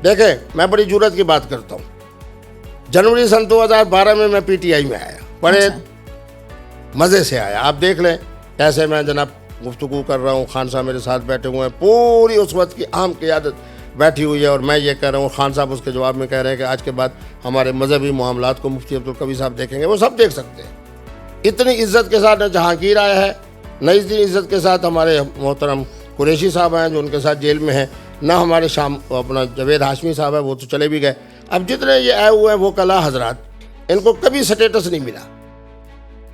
देखें, मैं बड़ी जुर्रत की बात करता हूँ। जनवरी सन 2012 में मैं पीटीआई में आया, बड़े मज़े से आया। आप देख लें कैसे मैं जनाब गुफ्तगू कर रहा हूँ, खान साहब मेरे साथ बैठे हुए हैं, पूरी उस वक्त की आम क़यादत बैठी हुई है और मैं ये कह रहा हूँ, खान साहब उसके जवाब में कह रहे हैं कि आज के बाद हमारे मजहबी मामलात को मुफ्ती अब्दुल कवी साहब देखेंगे। वो सब देख सकते हैं। इतनी इज्जत के साथ जहांगीर आया है, न इतनी इज्जत के साथ हमारे मोहतरम कुरैशी साहब हैं जो उनके साथ जेल में हैं, न हमारे शाम अपना जवेद हाशमी साहब है, वो तो चले भी गए। अब जितने ये आए हुए हैं वो कला हजरात, इनको कभी स्टेटस नहीं मिला।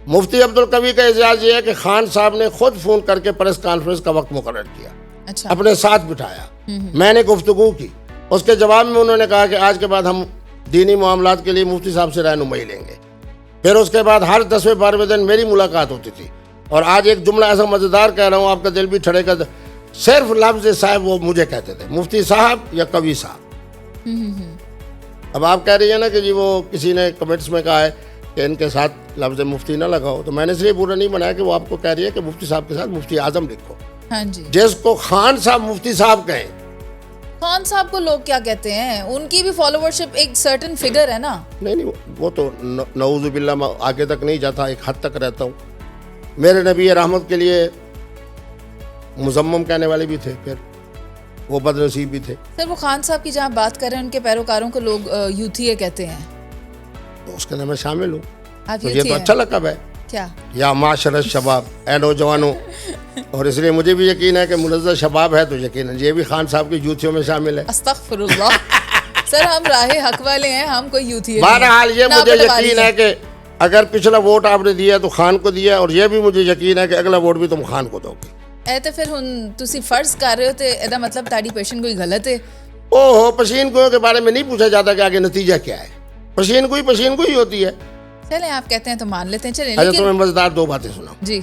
मुफ्ती अब्दुल कवी का एजाज़ ये है कि खान साहब ने खुद फ़ोन करके प्रेस कॉन्फ्रेंस का वक्त मुकर्रर किया, अच्छा। अपने साथ बिठाया, मैंने गुफ्तगू की, उसके जवाब में उन्होंने कहा कि आज के बाद हम दीनी मामलात के लिए मुफ्ती साहब से रहनुमाई लेंगे। फिर उसके बाद हर 10वें 12वें दिन मेरी मुलाकात होती थी। और आज एक जुमला ऐसा मज़ेदार कह रहा हूँ, आपका दिल भी ठड़ेगा, सिर्फ लफ्ज़ साहब वो मुझे कहते थे, मुफ्ती साहब या कवी साहब। अब आप कह रही है ना कि जी वो किसी ने कमेंट्स में कहा है कि इनके साथ लफ्ज़ मुफ्ती ना लगाओ, तो मैंने इसलिए बुरा नहीं बनाया कि वो आपको कह रही है कि मुफ्ती साहब के साथ मुफ्ती आज़म लिखो। हाँ जी। जिसको खान साहब मुफ्ती साहब कहें, खान साहब को लोग क्या कहते हैं, उनकी भी फॉलोवरशिप एक सर्टेन फिगर है ना। नहीं वो तो नऊज़ुबिल्लाह मैं आगे तक नहीं जाता, एक हद तक रहता हूँ। मेरे नबी रहमत के लिए मुज़म्मम कहने वाले भी थे, फिर वो बदनसीब भी थे। सर वो खान साहब की जहाँ बात कर रहे हैं, उनके पैरोकारों को लोग यूथीए कहते हैं, तो उसके अंदर मैं शामिल हूँ, आप तो ये यूथी तो हैं। अच्छा लक़ब है, क्या या माशरत शबाब, ए नौजवानों। और इसलिए मुझे भी यकीन है कि मुनज़्ज़र शबाब है, तो यकीन है ये भी खान साहब की यूथियों में शामिल है। अस्तगफिरुल्लाह। सर हम राहे हक वाले हैं, हम कोई यूथी बहरहाल ये मुझे यकीन है कि अगर पिछला वोट आपने दिया तो खान को दिया, और ये भी मुझे यकीन है कि अगला वोट भी तुम खान को दोगे। ए तो फिर हुन तुसी फर्ज कर रहे हो ते एदा मतलब ताड़ी पेशन कोई गलत है। ओहो, पशीन गोई के बारे में नहीं पूछा जाता कि आगे नतीजा क्या है। पशीन गोई होती है। चले आप कहते हैं तो मान लेते हैं, चले। अच्छा, तुम्हें मजेदार दो बातें सुनाऊं। जी।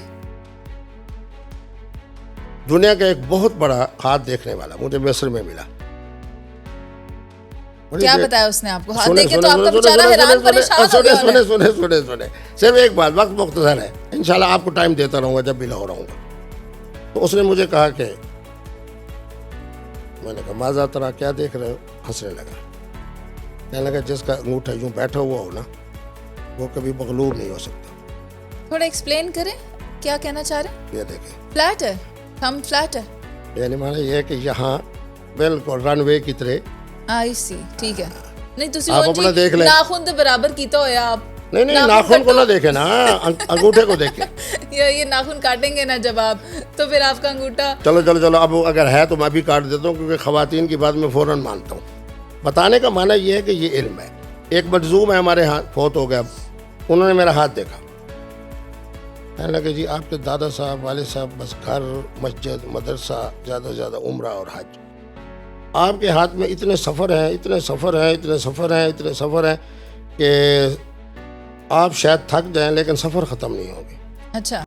दुनिया का एक बहुत बड़ा हाथ देखने वाला मुझे मिस्र में मिला। क्या बताया उसने आपको? हाथ देखे तो आपका बेचारा हैरान परेशान हो गया। सुने सिर्फ एक बात, वक्त मुख्तसर है, इंशाल्लाह आपको टाइम देता रहूंगा जब भी लाहौर रहूंगा। तो उसने मुझे कहा कि, मैंने कहा माज़ा तरा, क्या देख रहे हो? हंसने लगा, कहने लगा जिसका अंगूठा यूं बैठा हुआ हो ना, वो कभी मगलूब नहीं हो सकता। थोड़ा एक्सप्लेन करें, क्या कहना चाह रहे हैं? ये देखें, फ्लैट है, हम फ्लैट है। यानी माना ये है कि यहाँ बिल्कुल रनवे की तरह। आई सी, ठीक है। नहीं तुसी आप अपना देख लें। नाखून तो बराबर कीता होया आप। नहीं नाखून को ना देखे ना, अंगूठे को देखे। ये नाखून काटेंगे ना जब आप, तो फिर आपका अंगूठा। चलो अब अगर है तो मैं भी काट देता हूँ, क्योंकि ख़वातीन की बात मैं फ़ौरन मानता हूँ। बताने का माना ये है कि ये इल्म है। एक मजलूम है हमारे यहाँ, फौत हो गया, उन्होंने मेरा हाथ देखा, कहने लगे जी आपके दादा साहब वाले साहब बस घर, मस्जिद, मदरसा, ज़्यादा से ज़्यादा उम्रा और हज। आपके हाथ में इतने सफ़र हैं कि आप शायद थक जाएं, लेकिन सफ़र ख़त्म नहीं होंगे। अच्छा।